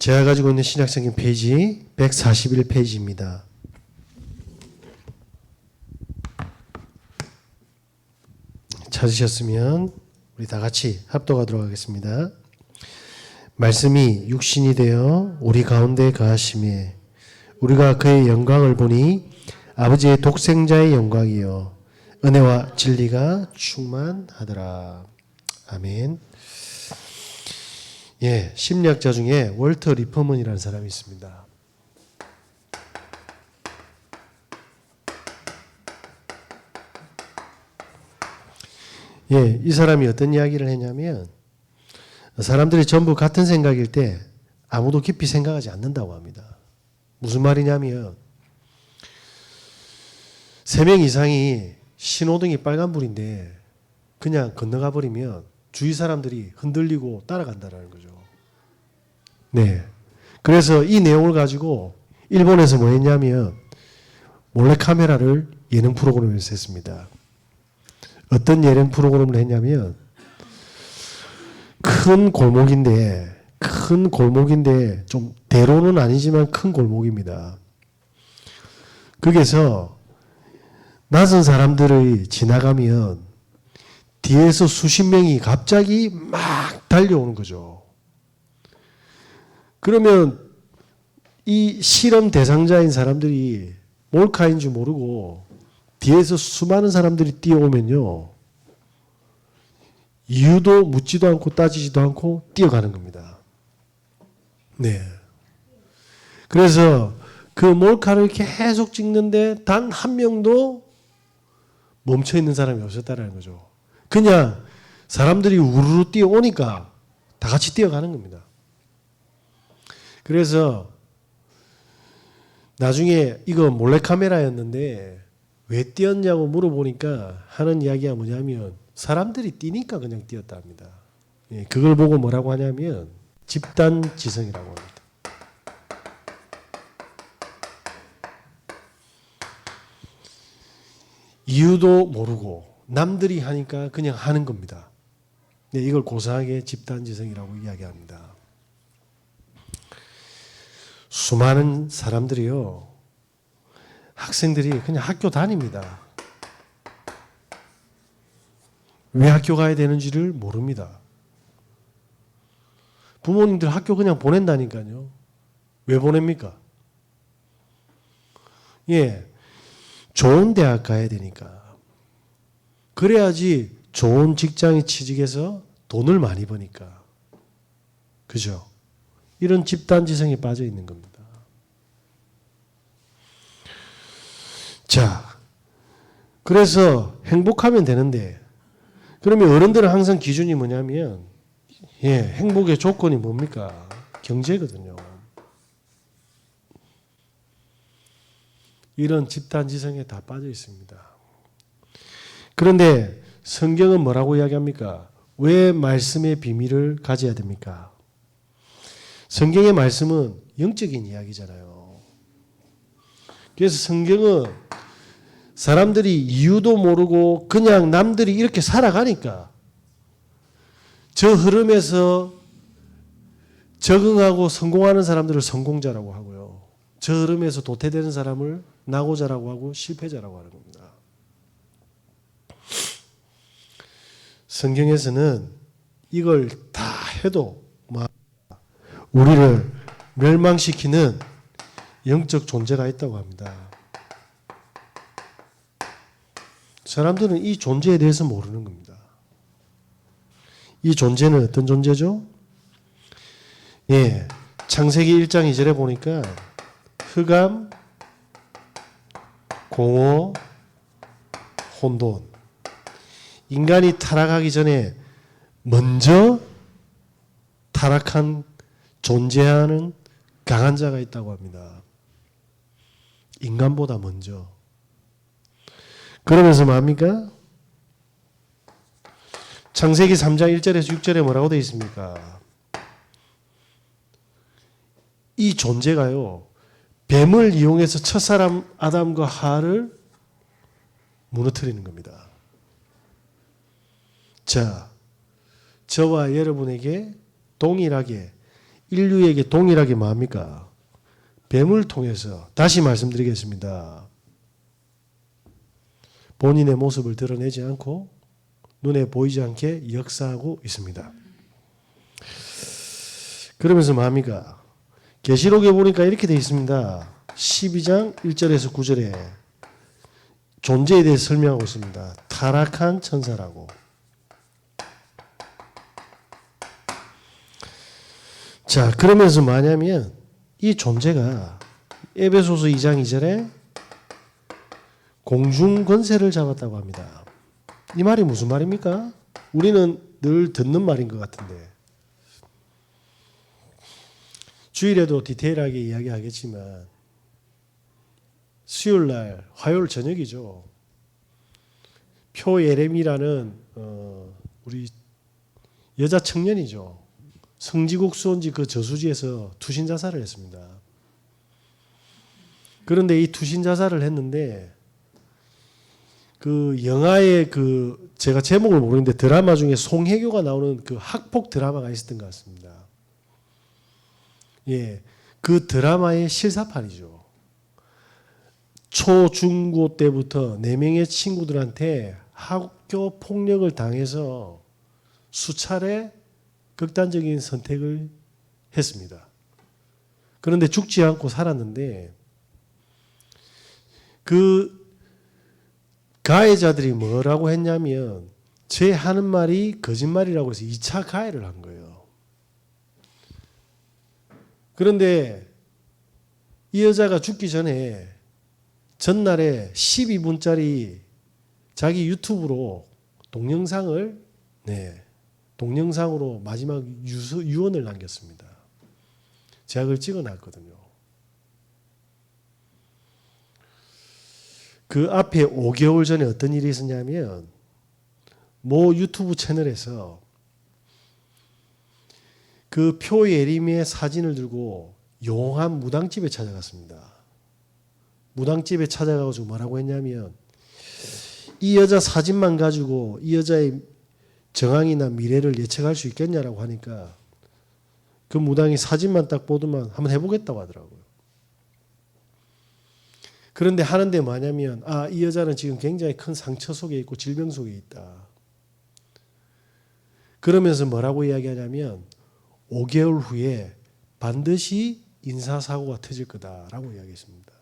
제가 가지고 있는 신약성경 페이지 141페이지입니다. 찾으셨으면 우리 다 같이 합독하도록 하겠습니다. 말씀이 육신이 되어 우리 가운데 거하심에 우리가 그의 영광을 보니 아버지의 독생자의 영광이요 은혜와 진리가 충만하더라. 아멘. 예, 심리학자 중에 월터 리퍼먼이라는 사람이 있습니다. 예, 이 사람이 어떤 이야기를 했냐면 사람들이 전부 같은 생각일 때 아무도 깊이 생각하지 않는다고 합니다. 무슨 말이냐면 3명 이상이 신호등이 빨간불인데 그냥 건너가 버리면 주위 사람들이 흔들리고 따라간다는 거죠. 네. 그래서 이 내용을 가지고 일본에서 뭐 했냐면 몰래카메라를 예능 프로그램에서 했습니다. 어떤 예능 프로그램을 했냐면 큰 골목인데 좀 대로는 아니지만 큰 골목입니다. 거기서 낯선 사람들이 지나가면 뒤에서 수십 명이 갑자기 막 달려오는 거죠. 그러면 이 실험 대상자인 사람들이 몰카인 줄 모르고 뒤에서 수많은 사람들이 뛰어오면요. 이유도 묻지도 않고 따지지도 않고 뛰어가는 겁니다. 네. 그래서 그 몰카를 계속 찍는데 단 한 명도 멈춰 있는 사람이 없었다는 거죠. 그냥 사람들이 우르르 뛰어오니까 다 같이 뛰어가는 겁니다. 그래서 나중에 이거 몰래카메라였는데 왜 뛰었냐고 물어보니까 하는 이야기가 뭐냐면 사람들이 뛰니까 그냥 뛰었다 합니다. 예, 그걸 보고 뭐라고 하냐면 집단지성이라고 합니다. 이유도 모르고 남들이 하니까 그냥 하는 겁니다. 네, 이걸 고상하게 집단지성이라고 이야기합니다. 수많은 사람들이요. 학생들이 그냥 학교 다닙니다. 왜 학교 가야 되는지를 모릅니다. 부모님들 학교 그냥 보낸다니까요. 왜 보냅니까? 예, 좋은 대학 가야 되니까. 그래야지 좋은 직장에 취직해서 돈을 많이 버니까. 그죠? 이런 집단지성에 빠져 있는 겁니다. 자, 그래서 행복하면 되는데 그러면 어른들은 항상 기준이 뭐냐면 예, 행복의 조건이 뭡니까? 경제거든요. 이런 집단지성에 다 빠져 있습니다. 그런데 성경은 뭐라고 이야기합니까? 왜 말씀의 비밀을 가져야 됩니까? 성경의 말씀은 영적인 이야기잖아요. 그래서 성경은 사람들이 이유도 모르고 그냥 남들이 이렇게 살아가니까 저 흐름에서 적응하고 성공하는 사람들을 성공자라고 하고요. 저 흐름에서 도태되는 사람을 낙오자라고 하고 실패자라고 하는 겁니다. 성경에서는 이걸 다 해도 우리를 멸망시키는 영적 존재가 있다고 합니다. 사람들은 이 존재에 대해서 모르는 겁니다. 이 존재는 어떤 존재죠? 예, 창세기 1장 2절에 보니까 흑암, 공허, 혼돈. 인간이 타락하기 전에 먼저 타락한 존재하는 강한 자가 있다고 합니다. 인간보다 먼저. 그러면서 뭡니까? 창세기 3장 1절에서 6절에 뭐라고 되어 있습니까? 이 존재가요. 뱀을 이용해서 첫사람 아담과 하와를 무너뜨리는 겁니다. 자, 저와 여러분에게 동일하게 인류에게 동일하게 뭐합니까? 뱀을 통해서 다시 말씀드리겠습니다. 본인의 모습을 드러내지 않고 눈에 보이지 않게 역사하고 있습니다. 그러면서 뭐합니까? 계시록에 보니까 이렇게 되어 있습니다. 12장 1절에서 9절에 존재에 대해 설명하고 있습니다. 타락한 천사라고. 자, 그러면서 뭐냐면 이 존재가 에베소서 2장 2절에 공중 권세를 잡았다고 합니다. 이 말이 무슨 말입니까? 우리는 늘 듣는 말인 것 같은데 주일에도 디테일하게 이야기하겠지만 수요일날 화요일 저녁이죠. 표예렘이라는 우리 여자 청년이죠. 성지국 수원지 그 저수지에서 투신 자살을 했습니다. 그런데 이 투신 자살을 했는데 그 영화의 그 제가 제목을 모르는데 드라마 중에 송혜교가 나오는 그 학폭 드라마가 있었던 것 같습니다. 예, 그 드라마의 실사판이죠. 초, 중, 고 때부터 4명의 친구들한테 학교 폭력을 당해서 수차례 극단적인 선택을 했습니다. 그런데 죽지 않고 살았는데 그 가해자들이 뭐라고 했냐면 제 하는 말이 거짓말이라고 해서 2차 가해를 한 거예요. 그런데 이 여자가 죽기 전에 전날에 12분짜리 자기 유튜브로 동영상을 동영상으로 마지막 유언을 남겼습니다. 제가 그걸 찍어놨거든요. 그 앞에 5개월 전에 어떤 일이 있었냐면 모 유튜브 채널에서 그 표예림의 사진을 들고 용한 무당집에 찾아갔습니다. 무당집에 찾아가서 뭐라고 했냐면 이 여자 사진만 가지고 이 여자의 정황이나 미래를 예측할 수 있겠냐라고 하니까 그 무당이 사진만 딱 보더만 한번 해보겠다고 하더라고요. 그런데 하는데 뭐냐면 이 여자는 지금 굉장히 큰 상처 속에 있고 질병 속에 있다. 그러면서 뭐라고 이야기하냐면 5개월 후에 반드시 인사사고가 터질 거다라고 이야기했습니다.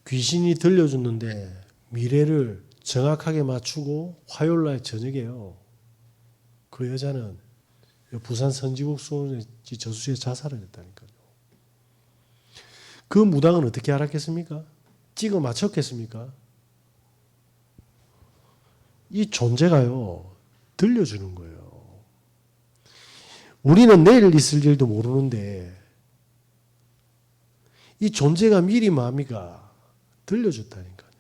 귀신이 들려줬는데 미래를 정확하게 맞추고 화요일날 저녁에요. 그 여자는 부산 선지국 수원지 저수지에 자살을 했다니까요. 그 무당은 어떻게 알았겠습니까? 찍어 맞췄겠습니까? 이 존재가요. 들려주는 거예요. 우리는 내일 있을 일도 모르는데 이 존재가 미리 뭡니까? 들려줬다니까요.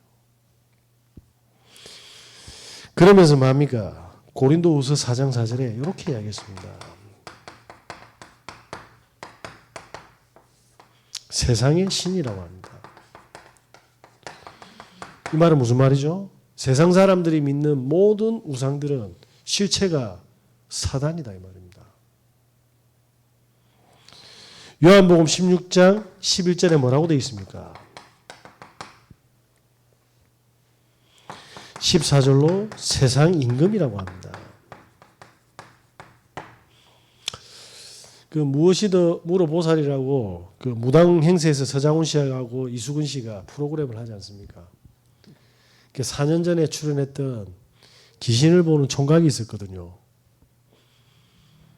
그러면서 뭡니까? 고린도후서 4장 4절에 이렇게 이야기했습니다. 세상의 신이라고 합니다. 이 말은 무슨 말이죠? 세상 사람들이 믿는 모든 우상들은 실체가 사단이다 이 말입니다. 요한복음 16장 11절에 뭐라고 되어 있습니까? 14절로 세상 임금이라고 합니다. 그 무엇이더 물어보살이라고 그 무당 행세에서 서장훈 씨하고 이수근 씨가 프로그램을 하지 않습니까? 4년 전에 출연했던 귀신을 보는 총각이 있었거든요.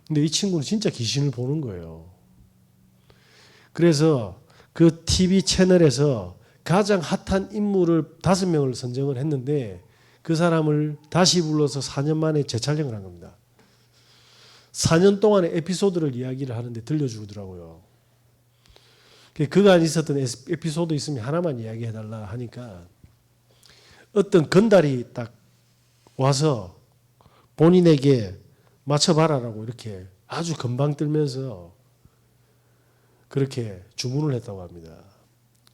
근데 이 친구는 진짜 귀신을 보는 거예요. 그래서 그 TV 채널에서 가장 핫한 인물을 5명을 선정을 했는데 그 사람을 다시 불러서 4년 만에 재촬영을 한 겁니다. 4년 동안의 에피소드를 이야기를 하는데 들려주더라고요. 그간 있었던 에피소드 있으면 하나만 이야기해달라 하니까 어떤 건달이 딱 와서 본인에게 맞춰봐라라고 이렇게 아주 금방 들면서 그렇게 주문을 했다고 합니다.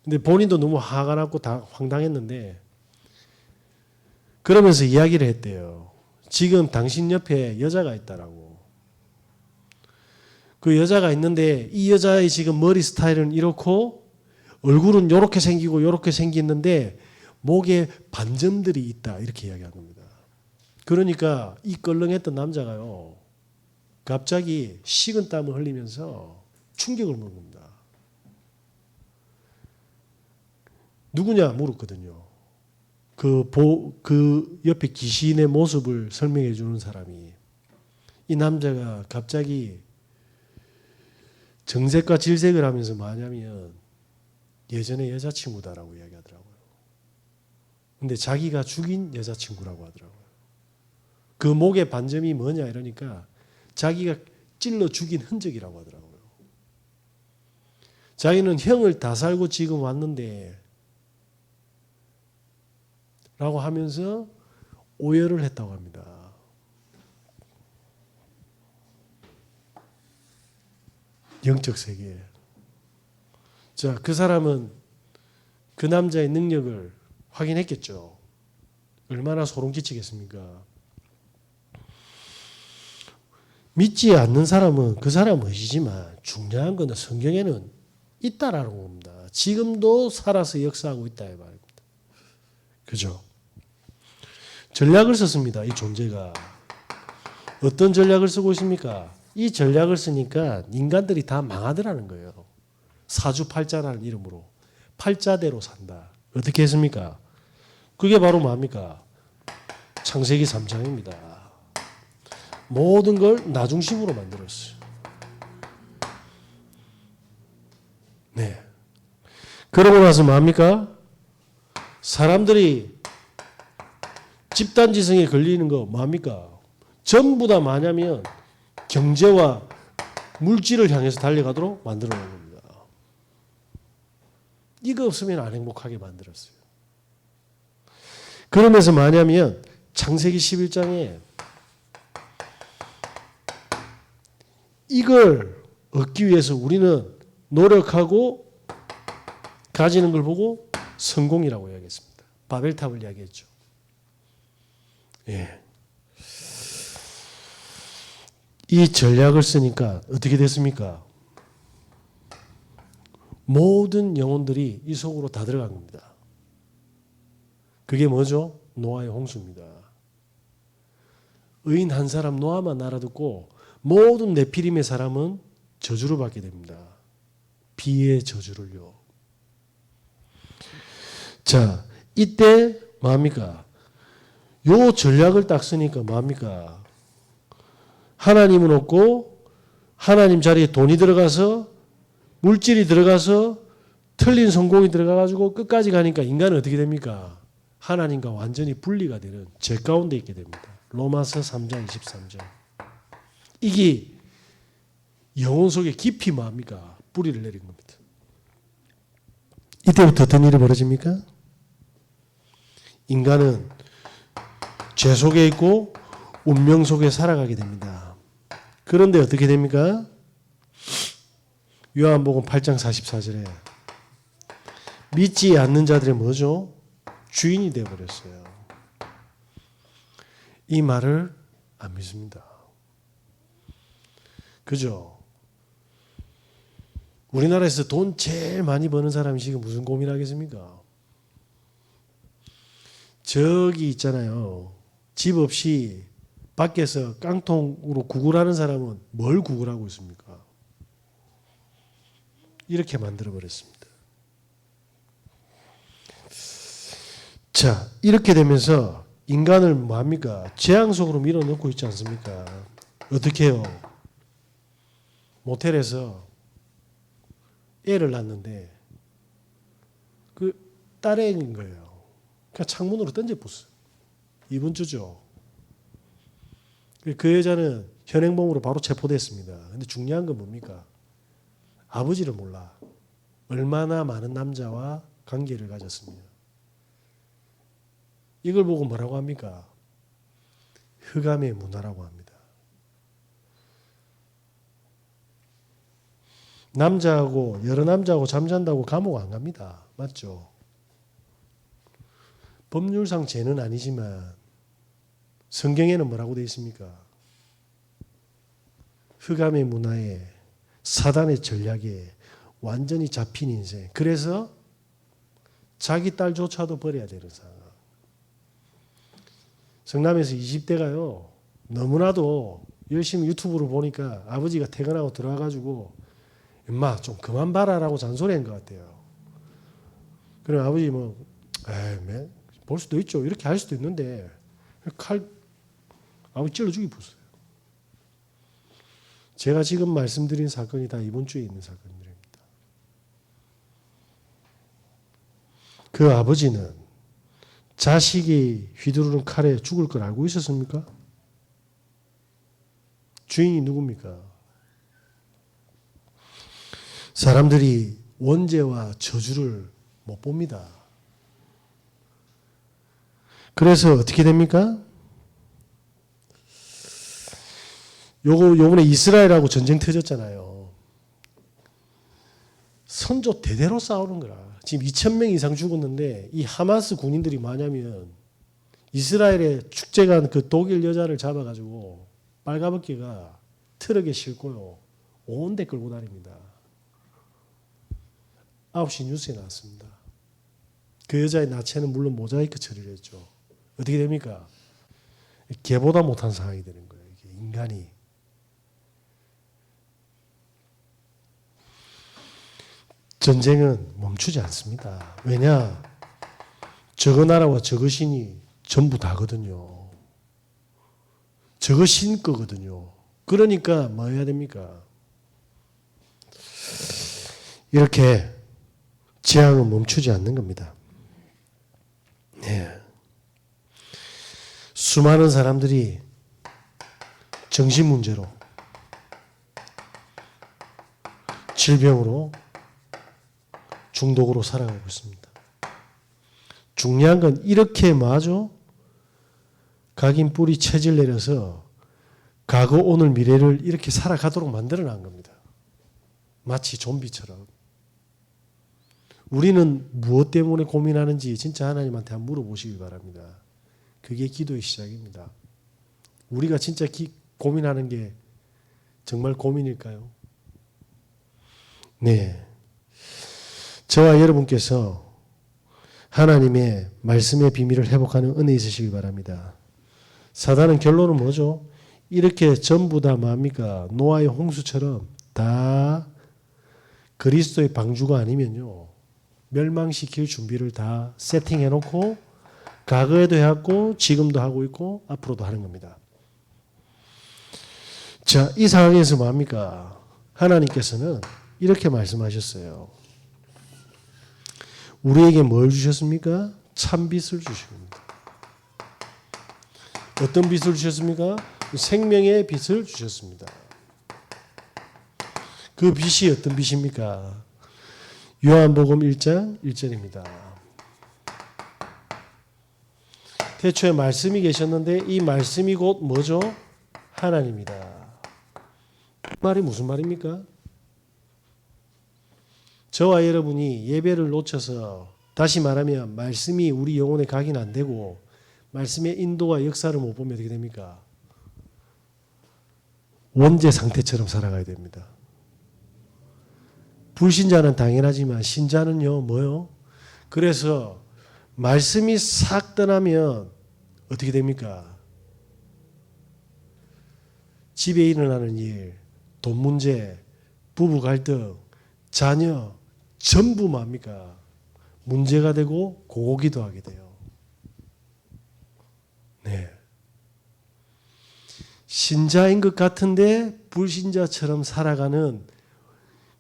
근데 본인도 너무 화가 났고 다 황당했는데 그러면서 이야기를 했대요. 지금 당신 옆에 여자가 있다라고. 그 여자가 있는데 이 여자의 지금 머리 스타일은 이렇고 얼굴은 이렇게 생기고 이렇게 생겼는데 목에 반점들이 있다 이렇게 이야기한 겁니다. 그러니까 이 껄렁했던 남자가요 갑자기 식은 땀을 흘리면서 충격을 먹은 겁니다. 누구냐 물었거든요. 그 옆에 귀신의 모습을 설명해 주는 사람이 이 남자가 갑자기 정색과 질색을 하면서 뭐냐면 예전에 여자친구다라고 이야기하더라고요. 근데 자기가 죽인 여자친구라고 하더라고요. 그 목에 반점이 뭐냐 이러니까 자기가 찔러 죽인 흔적이라고 하더라고요. 자기는 형을 다 살고 지금 왔는데 라고 하면서 오열을 했다고 합니다. 영적 세계에. 자, 그 사람은 그 남자의 능력을 확인했겠죠. 얼마나 소름 끼치겠습니까? 믿지 않는 사람은 그 사람은 의지지만 중요한 건 성경에는 있다라는 겁니다. 지금도 살아서 역사하고 있다 이 말입니다. 그죠? 전략을 썼습니다. 이 존재가. 어떤 전략을 쓰고 있습니까? 이 전략을 쓰니까 인간들이 다 망하더라는 거예요. 사주팔자라는 이름으로. 팔자대로 산다. 어떻게 했습니까? 그게 바로 뭡니까? 창세기 3장입니다. 모든 걸 나 중심으로 만들었어요. 네. 그러고 나서 뭡니까? 사람들이 집단지성에 걸리는 거 뭡니까? 전부 다 뭐냐면 경제와 물질을 향해서 달려가도록 만들어 놓은 겁니다. 이거 없으면 안 행복하게 만들었어요. 그러면서 뭐냐면 창세기 11장에 이걸 얻기 위해서 우리는 노력하고 가지는 걸 보고 성공이라고 이야기했습니다. 바벨탑을 이야기했죠. 예. 이 전략을 쓰니까 어떻게 됐습니까? 모든 영혼들이 이 속으로 다 들어간 겁니다. 그게 뭐죠? 노아의 홍수입니다. 의인 한 사람 노아만 알아듣고 모든 네피림의 사람은 저주를 받게 됩니다. 비의 저주를요. 자, 이때 뭡니까? 요 전략을 딱 쓰니까 뭡니까? 하나님은 없고 하나님 자리에 돈이 들어가서 물질이 들어가서 틀린 성공이 들어가가지고 끝까지 가니까 인간은 어떻게 됩니까? 하나님과 완전히 분리가 되는 죄 가운데 있게 됩니다. 로마서 3장 23절. 이게 영혼 속에 깊이 뭡니까? 뿌리를 내린 겁니다. 이때부터 어떤 일이 벌어집니까? 인간은 죄 속에 있고 운명 속에 살아가게 됩니다. 그런데 어떻게 됩니까? 요한복음 8장 44절에 믿지 않는 자들의 뭐죠? 주인이 되어버렸어요. 이 말을 안 믿습니다. 그죠? 우리나라에서 돈 제일 많이 버는 사람이 지금 무슨 고민하겠습니까? 저기 있잖아요. 집 없이 밖에서 깡통으로 구걸하는 사람은 뭘 구걸하고 있습니까? 이렇게 만들어버렸습니다. 자, 이렇게 되면서 인간을 뭐합니까? 재앙 속으로 밀어넣고 있지 않습니까? 어떻게 해요? 모텔에서 애를 낳는데 그 딸애인 거예요. 그냥 창문으로 던져봤어요. 이번 주죠. 그 여자는 현행범으로 바로 체포됐습니다. 근데 중요한 건 뭡니까? 아버지를 몰라. 얼마나 많은 남자와 관계를 가졌습니다. 이걸 보고 뭐라고 합니까? 흑암의 문화라고 합니다. 남자하고 여러 남자하고 잠잔다고 감옥 안 갑니다. 맞죠? 법률상 죄는 아니지만 성경에는 뭐라고 되어 있습니까? 흑암의 문화에 사단의 전략에 완전히 잡힌 인생. 그래서 자기 딸조차도 버려야 되는 상황. 성남에서 20대가요. 너무나도 열심히 유튜브로 보니까 아버지가 퇴근하고 들어와가지고 엄마 좀 그만 봐라라고 잔소리한 것 같아요. 그럼 아버지 볼 수도 있죠. 이렇게 할 수도 있는데 칼 아버지 찔러 죽이었어요. 제가 지금 말씀드린 사건이 다 이번 주에 있는 사건들입니다. 그 아버지는 자식이 휘두르는 칼에 죽을 걸 알고 있었습니까? 주인이 누굽니까? 사람들이 원죄와 저주를 못 봅니다. 그래서 어떻게 됩니까? 요번에 이스라엘하고 전쟁 터졌잖아요. 선조 대대로 싸우는 거라. 지금 2,000명 이상 죽었는데 이 하마스 군인들이 뭐냐면 이스라엘에 축제간 그 독일 여자를 잡아가지고 빨가벗기가 트럭에 싣고요. 온 데 끌고 다닙니다. 9시 뉴스에 나왔습니다. 그 여자의 나체는 물론 모자이크 처리를 했죠. 어떻게 됩니까? 개보다 못한 상황이 되는 거예요. 이게 인간이. 전쟁은 멈추지 않습니다. 왜냐? 저거 나라와 저거 신이 전부 다거든요. 저거 신 거거든요. 그러니까 뭐 해야 됩니까? 이렇게 재앙은 멈추지 않는 겁니다. 네. 수많은 사람들이 정신 문제로, 질병으로, 중독으로 살아가고 있습니다. 중요한 건 이렇게 마저 각인 뿌리 체질 내려서 과거, 오늘, 미래를 이렇게 살아가도록 만들어 놓은 겁니다. 마치 좀비처럼. 우리는 무엇 때문에 고민하는지 진짜 하나님한테 한번 물어보시기 바랍니다. 그게 기도의 시작입니다. 우리가 진짜 고민하는 게 정말 고민일까요? 네. 저와 여러분께서 하나님의 말씀의 비밀을 회복하는 은혜 있으시기 바랍니다. 사단은 결론은 뭐죠? 이렇게 전부 다 뭡니까? 노아의 홍수처럼 다 그리스도의 방주가 아니면요. 멸망시킬 준비를 다 세팅해놓고 과거에도 해왔고 지금도 하고 있고 앞으로도 하는 겁니다. 자, 이 상황에서 뭡니까? 하나님께서는 이렇게 말씀하셨어요. 우리에게 뭘 주셨습니까? 참빛을 주십니다. 어떤 빛을 주셨습니까? 생명의 빛을 주셨습니다. 그 빛이 어떤 빛입니까? 요한복음 1장 1절입니다. 태초에 말씀이 계셨는데 이 말씀이 곧 뭐죠? 하나님이다. 말이 무슨 말입니까? 저와 여러분이 예배를 놓쳐서 다시 말하면 말씀이 우리 영혼에 각인 안 되고 말씀의 인도와 역사를 못 보면 어떻게 됩니까? 원죄 상태처럼 살아가야 됩니다. 불신자는 당연하지만 신자는요, 뭐요? 그래서 말씀이 싹 떠나면 어떻게 됩니까? 집에 일어나는 일, 돈 문제, 부부 갈등, 자녀, 전부 뭡니까? 문제가 되고 고기도 하게 돼요. 네. 신자인 것 같은데 불신자처럼 살아가는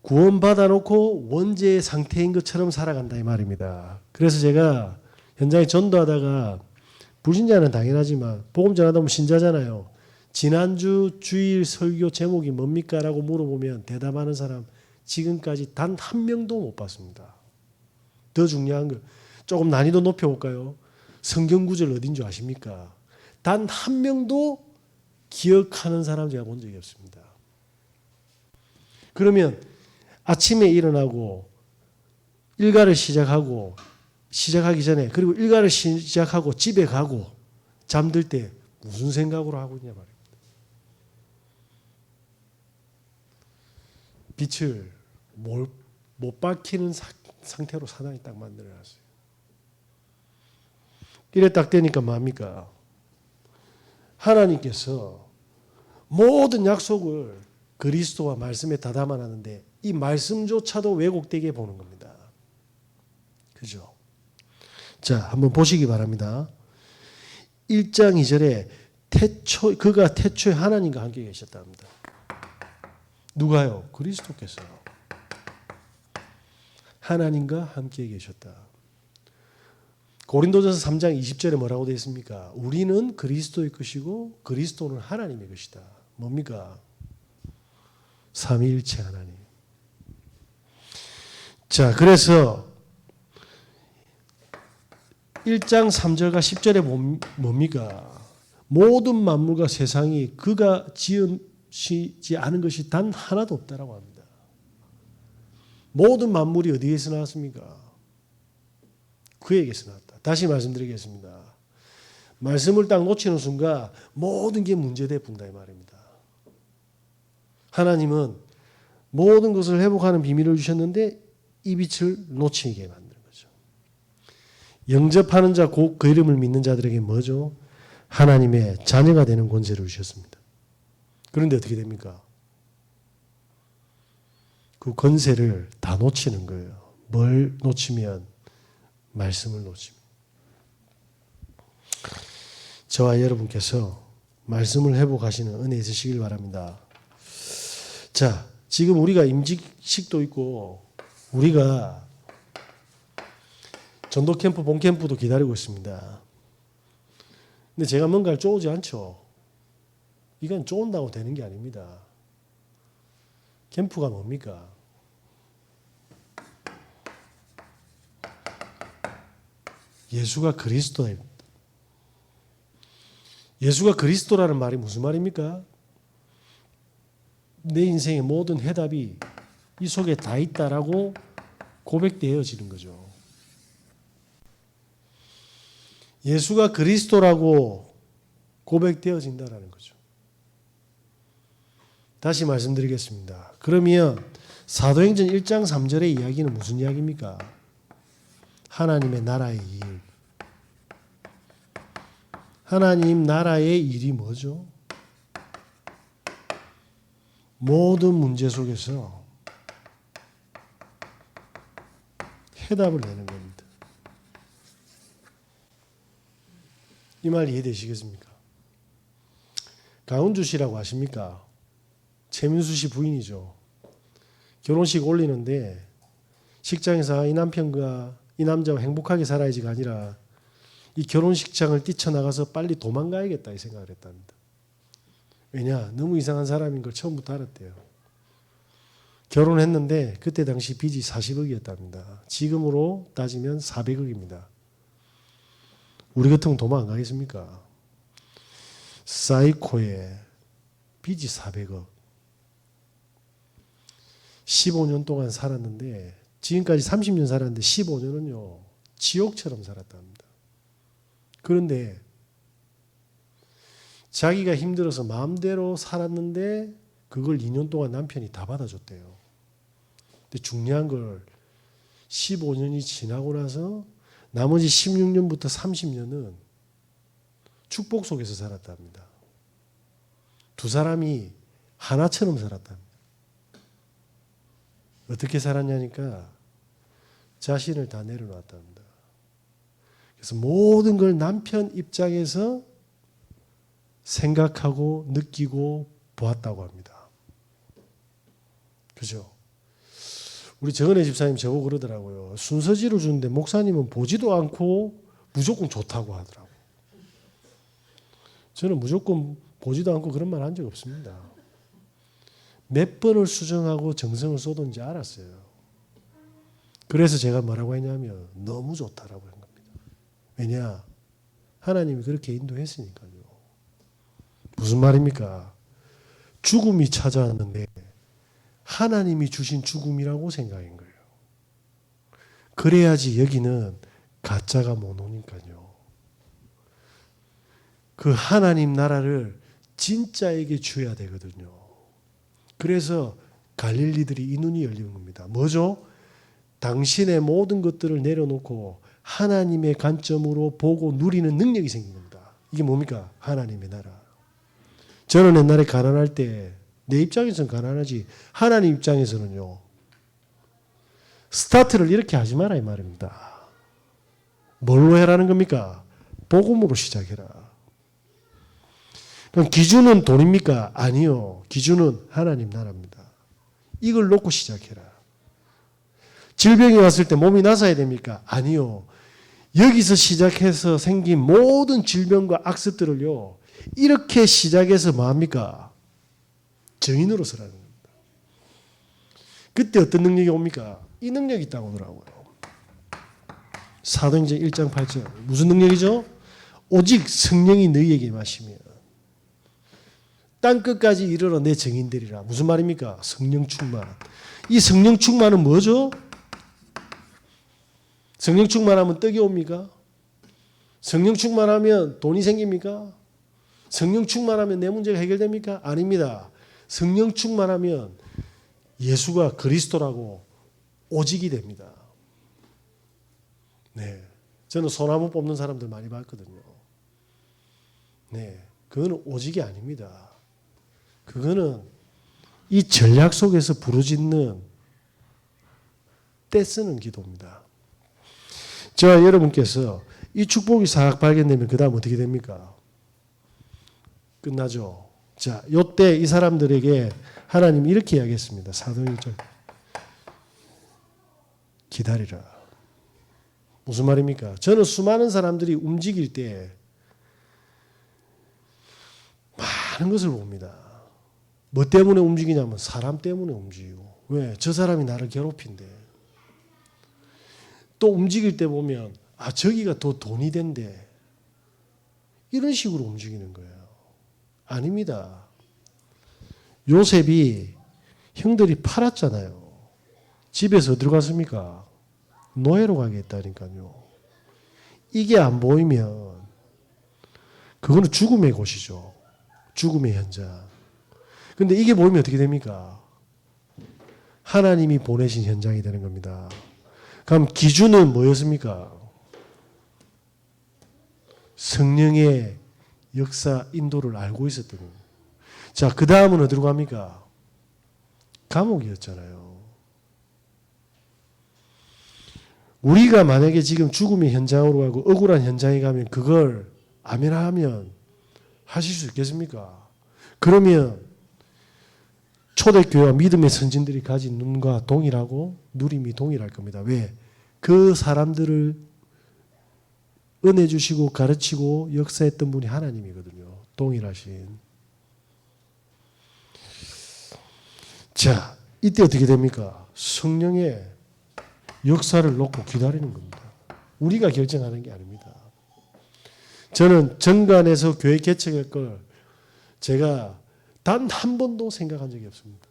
구원받아 놓고 원죄의 상태인 것처럼 살아간다 이 말입니다. 그래서 제가 현장에 전도하다가 불신자는 당연하지만 복음 전하다 보면 신자잖아요. 지난주 주일 설교 제목이 뭡니까? 라고 물어보면 대답하는 사람 지금까지 단 한 명도 못 봤습니다. 더 중요한 거 조금 난이도 높여볼까요? 성경 구절 어딘 줄 아십니까? 단 한 명도 기억하는 사람 제가 본 적이 없습니다. 그러면 아침에 일어나고 일과를 시작하기 전에 그리고 일과를 시작하고 집에 가고 잠들 때 무슨 생각으로 하고 있냐 말입니다. 빛을 못 밝히는 상태로 사단이 딱 만들어놨어요. 이래 딱 되니까 뭡니까? 하나님께서 모든 약속을 그리스도와 말씀에 다 담아놨는데 이 말씀조차도 왜곡되게 보는 겁니다. 그죠? 자, 한번 보시기 바랍니다. 1장 2절에 그가 태초에 하나님과 함께 계셨답니다. 누가요? 그리스도께서 하나님과 함께 계셨다. 고린도전서 3장 20절에 뭐라고 되어 있습니까? 우리는 그리스도의 것이고 그리스도는 하나님의 것이다. 뭡니까? 삼위일체 하나님. 자, 그래서 1장 3절과 10절에 뭡니까? 모든 만물과 세상이 그가 지으시지 않은 것이 단 하나도 없다라고 합니다. 모든 만물이 어디에서 나왔습니까? 그에게서 나왔다. 다시 말씀드리겠습니다. 말씀을 딱 놓치는 순간 모든 게 문제돼 붕다 이 말입니다. 하나님은 모든 것을 회복하는 비밀을 주셨는데 이 빛을 놓치게 만드는 거죠. 영접하는 자, 곧 그 이름을 믿는 자들에게 뭐죠? 하나님의 자녀가 되는 권세를 주셨습니다. 그런데 어떻게 됩니까? 그 권세를 다 놓치는 거예요. 뭘 놓치면? 말씀을 놓칩니다. 저와 여러분께서 말씀을 회복하시는 은혜 있으시길 바랍니다. 자, 지금 우리가 임직식도 있고 우리가 전도 캠프, 본 캠프도 기다리고 있습니다. 근데 제가 뭔가를 쪼오지 않죠. 이건 쪼온다고 되는 게 아닙니다. 캠프가 뭡니까? 예수가 그리스도입니다. 예수가 그리스도라는 말이 무슨 말입니까? 내 인생의 모든 해답이 이 속에 다 있다라고 고백되어지는 거죠. 예수가 그리스도라고 고백되어진다라는 거죠. 다시 말씀드리겠습니다. 그러면 사도행전 1장 3절의 이야기는 무슨 이야기입니까? 하나님의 나라의 일. 하나님 나라의 일이 뭐죠? 모든 문제 속에서 해답을 내는 겁니다. 이 말 이해되시겠습니까? 강은주 씨라고 아십니까? 최민수 씨 부인이죠. 결혼식 올리는데 식장에서 이 남편과 이 남자와 행복하게 살아야지가 아니라 이 결혼식장을 뛰쳐나가서 빨리 도망가야겠다 이 생각을 했답니다. 왜냐? 너무 이상한 사람인 걸 처음부터 알았대요. 결혼했는데 그때 당시 빚이 40억이었답니다. 지금으로 따지면 400억입니다. 우리 같으면 도망 안 가겠습니까? 사이코에 빚이 400억. 15년 동안 살았는데 지금까지 30년 살았는데 15년은요. 지옥처럼 살았답니다. 그런데 자기가 힘들어서 마음대로 살았는데 그걸 2년 동안 남편이 다 받아줬대요. 근데 중요한 걸 15년이 지나고 나서 나머지 16년부터 30년은 축복 속에서 살았답니다. 두 사람이 하나처럼 살았답니다. 어떻게 살았냐니까 자신을 다 내려놨답니다. 그래서 모든 걸 남편 입장에서 생각하고 느끼고 보았다고 합니다. 그죠? 우리 정은혜 집사님 저보고 그러더라고요. 순서지를 주는데 목사님은 보지도 않고 무조건 좋다고 하더라고요. 저는 무조건 보지도 않고 그런 말 한 적 없습니다. 몇 번을 수정하고 정성을 쏟은지 알았어요. 그래서 제가 뭐라고 했냐면 너무 좋다라고 한 겁니다. 왜냐? 하나님이 그렇게 인도했으니까요. 무슨 말입니까? 죽음이 찾아왔는데 하나님이 주신 죽음이라고 생각한 거예요. 그래야지 여기는 가짜가 못 오니까요. 그 하나님 나라를 진짜에게 줘야 되거든요. 그래서 갈릴리들이 이 눈이 열리는 겁니다. 뭐죠? 당신의 모든 것들을 내려놓고 하나님의 관점으로 보고 누리는 능력이 생긴 겁니다. 이게 뭡니까? 하나님의 나라. 저는 옛날에 가난할 때 내 입장에서는 가난하지 하나님 입장에서는요. 스타트를 이렇게 하지 마라 이 말입니다. 뭘로 해라는 겁니까? 복음으로 시작해라. 그럼 기준은 돈입니까? 아니요. 기준은 하나님 나라입니다. 이걸 놓고 시작해라. 질병이 왔을 때 몸이 나서야 됩니까? 아니요. 여기서 시작해서 생긴 모든 질병과 악습들을요. 이렇게 시작해서 뭐합니까? 증인으로 서라는 겁니다. 그때 어떤 능력이 옵니까? 이 능력이 있다고 하더라고요. 사도행전 1장 8절. 무슨 능력이죠? 오직 성령이 너희에게 임하시면 땅끝까지 이르러 내 증인되리라. 무슨 말입니까? 성령 충만. 이 성령 충만은 뭐죠? 성령 충만하면 떡이 옵니까? 성령 충만하면 돈이 생깁니까? 성령 충만하면 내 문제가 해결됩니까? 아닙니다. 성령 충만하면 예수가 그리스도라고 오직이 됩니다. 네, 저는 소나무 뽑는 사람들 많이 봤거든요. 네, 그거는 오직이 아닙니다. 그거는 이 전략 속에서 부르짖는 떼쓰는 기도입니다. 저와 여러분께서 이 축복이 싹 발견되면 그 다음 어떻게 됩니까? 끝나죠. 자, 요때 이 사람들에게 하나님이 이렇게 이야기했습니다. 사도행전 1절. 기다리라. 무슨 말입니까? 저는 수많은 사람들이 움직일 때 많은 것을 봅니다. 뭐 때문에 움직이냐면 사람 때문에 움직이고. 왜? 저 사람이 나를 괴롭힌대. 또 움직일 때 보면 아 저기가 더 돈이 된대. 이런 식으로 움직이는 거예요. 아닙니다. 요셉이 형들이 팔았잖아요. 집에서 어디로 갔습니까? 노예로 가게 했다니까요. 이게 안 보이면 그거는 죽음의 곳이죠. 죽음의 현장. 근데 이게 보이면 어떻게 됩니까? 하나님이 보내신 현장이 되는 겁니다. 그럼 기준은 뭐였습니까? 성령의 역사 인도를 알고 있었던 겁니다. 자, 그 다음은 어디로 갑니까? 감옥이었잖아요. 우리가 만약에 지금 죽음의 현장으로 가고 억울한 현장에 가면 그걸 아멘하면 하실 수 있겠습니까? 그러면 초대교회와 믿음의 선진들이 가진 눈과 동일하고 누림이 동일할 겁니다. 왜? 그 사람들을 은혜 주시고 가르치고 역사했던 분이 하나님이거든요. 동일하신. 자, 이때 어떻게 됩니까? 성령의 역사를 놓고 기다리는 겁니다. 우리가 결정하는 게 아닙니다. 저는 정관에서 교회 개척할 걸 제가 단 한 번도 생각한 적이 없습니다.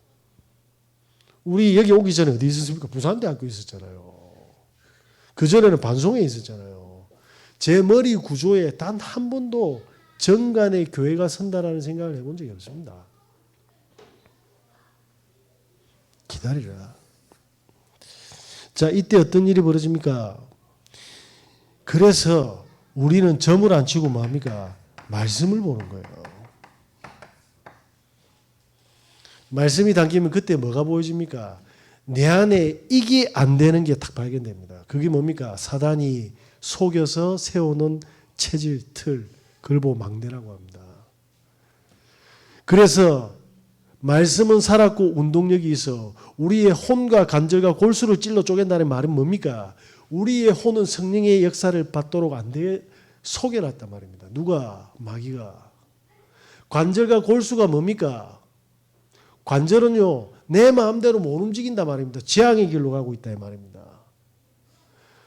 우리 여기 오기 전에 어디 있었습니까? 부산대학교 있었잖아요. 그전에는 반송에 있었잖아요. 제 머리 구조에 단 한 번도 정관의 교회가 선다라는 생각을 해본 적이 없습니다. 기다리라. 자, 이때 어떤 일이 벌어집니까? 그래서 우리는 점을 안 치고 뭡니까? 말씀을 보는 거예요. 말씀이 담기면 그때 뭐가 보여집니까? 내 안에 이게 안 되는 게 딱 발견됩니다. 그게 뭡니까? 사단이 속여서 세우는 체질, 틀, 그걸 보고 막내라고 합니다. 그래서 말씀은 살았고 운동력이 있어 우리의 혼과 관절과 골수를 찔러 쪼갠다는 말은 뭡니까? 우리의 혼은 성령의 역사를 받도록 안 돼 속여놨단 말입니다. 누가? 마귀가. 관절과 골수가 뭡니까? 관절은요 내 마음대로 못 움직인단 말입니다. 재앙의 길로 가고 있다 이 말입니다.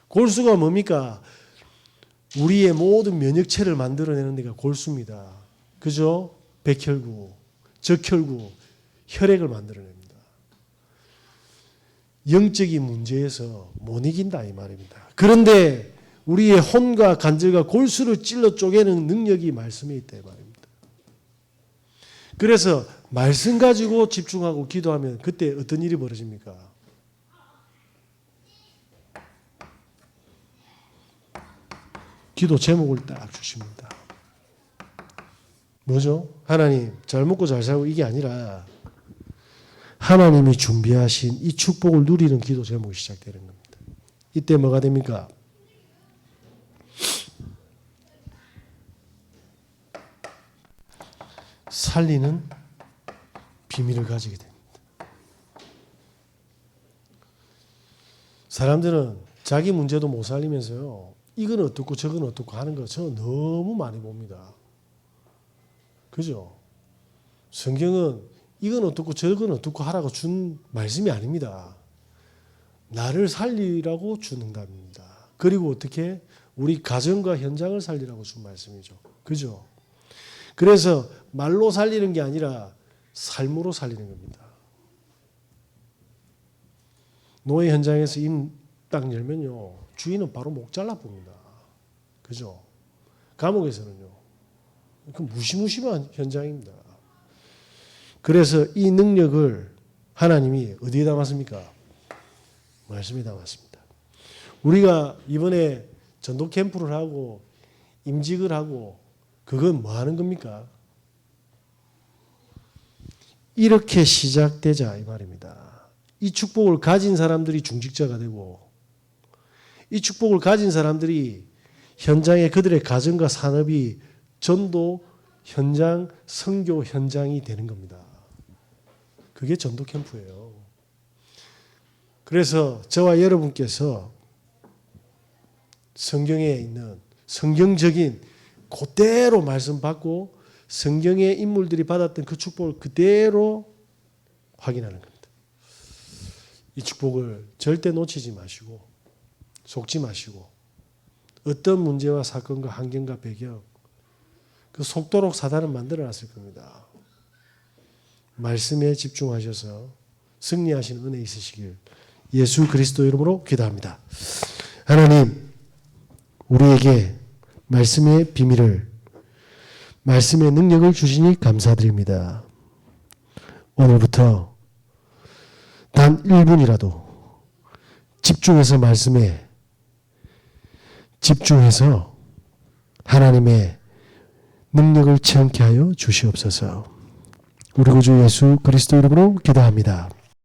골수가 뭡니까? 우리의 모든 면역체를 만들어내는 데가 골수입니다. 그죠? 백혈구, 적혈구, 혈액을 만들어냅니다. 영적인 문제에서 못 이긴다 이 말입니다. 그런데 우리의 혼과 관절과 골수를 찔러 쪼개는 능력이 말씀에 있다 이 말입니다. 그래서 말씀 가지고 집중하고 기도하면 그때 어떤 일이 벌어집니까? 기도 제목을 딱 주십니다. 뭐죠? 하나님 잘 먹고 잘 살고 이게 아니라 하나님이 준비하신 이 축복을 누리는 기도 제목이 시작되는 겁니다. 이때 뭐가 됩니까? 살리는 비밀을 가지게 됩니다. 사람들은 자기 문제도 못 살리면서요. 이건 어떻고 저건 어떻고 하는 거 저 너무 많이 봅니다. 그죠? 성경은 이건 어떻고 저건 어떻고 하라고 준 말씀이 아닙니다. 나를 살리라고 준 응답입니다. 그리고 어떻게 우리 가정과 현장을 살리라고 준 말씀이죠. 그죠? 그래서 말로 살리는 게 아니라 삶으로 살리는 겁니다. 노예 현장에서 임 딱 열면요. 주인은 바로 목 잘라봅니다. 그죠? 감옥에서는요. 그 무시무시한 현장입니다. 그래서 이 능력을 하나님이 어디에 담았습니까? 말씀에 담았습니다. 우리가 이번에 전도 캠프를 하고 임직을 하고 그건 뭐 하는 겁니까? 이렇게 시작되자 이 말입니다. 이 축복을 가진 사람들이 중직자가 되고 이 축복을 가진 사람들이 현장에 그들의 가정과 산업이 전도 현장, 선교 현장이 되는 겁니다. 그게 전도 캠프예요. 그래서 저와 여러분께서 성경에 있는 성경적인 그대로 말씀 받고 성경의 인물들이 받았던 그 축복을 그대로 확인하는 겁니다. 이 축복을 절대 놓치지 마시고 속지 마시고 어떤 문제와 사건과 환경과 배경 그 속도록 사단은 만들어놨을 겁니다. 말씀에 집중하셔서 승리하시는 은혜 있으시길 예수 그리스도 이름으로 기도합니다. 하나님 우리에게 말씀의 비밀을 말씀의 능력을 주시니 감사드립니다. 오늘부터 단 1분이라도 집중해서 말씀에 집중해서 하나님의 능력을 체험케 하여 주시옵소서. 우리 구주 예수 그리스도 이름으로 기도합니다.